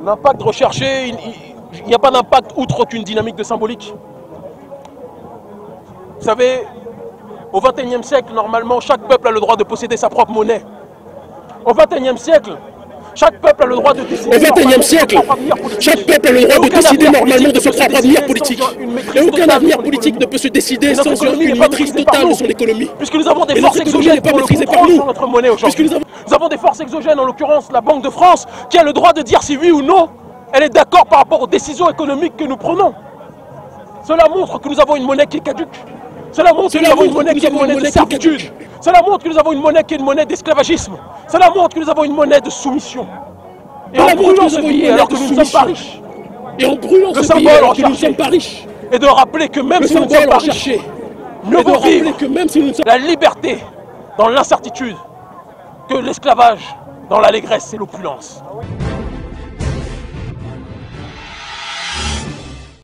L'impact recherché, il n'y a pas d'impact outre qu'une dynamique de symbolique. Vous savez, au XXIe siècle, normalement, chaque peuple a le droit de posséder sa propre monnaie. Au XXIe siècle, chaque peuple a le droit de décider. Au XXIe siècle, chaque peuple a le droit de décider normalement de son propre avenir politique. Et aucun avenir politique ne peut se décider sans une maîtrise totale de son économie. Puisque nous avons des forces exogènes pour le contrôle sur notre monnaie aujourd'hui. Nous avons des forces exogènes, en l'occurrence la Banque de France, qui a le droit de dire si oui ou non elle est d'accord par rapport aux décisions économiques que nous prenons. Cela montre que nous avons une monnaie qui est caduque. Cela montre que nous avons une monnaie qui est une monnaie de servitude. Cela montre que nous avons une monnaie qui est une monnaie d'esclavagisme. Cela montre que nous avons une monnaie de soumission. Et en brûlant ce billet alors que nous ne sommes pas riches. Et en brûlant ce billet alors que nous ne sommes pas riches. Et de rappeler que même si nous ne sommes pas riches, mieux vaut vivre la liberté dans l'incertitude que l'esclavage dans l'allégresse et l'opulence.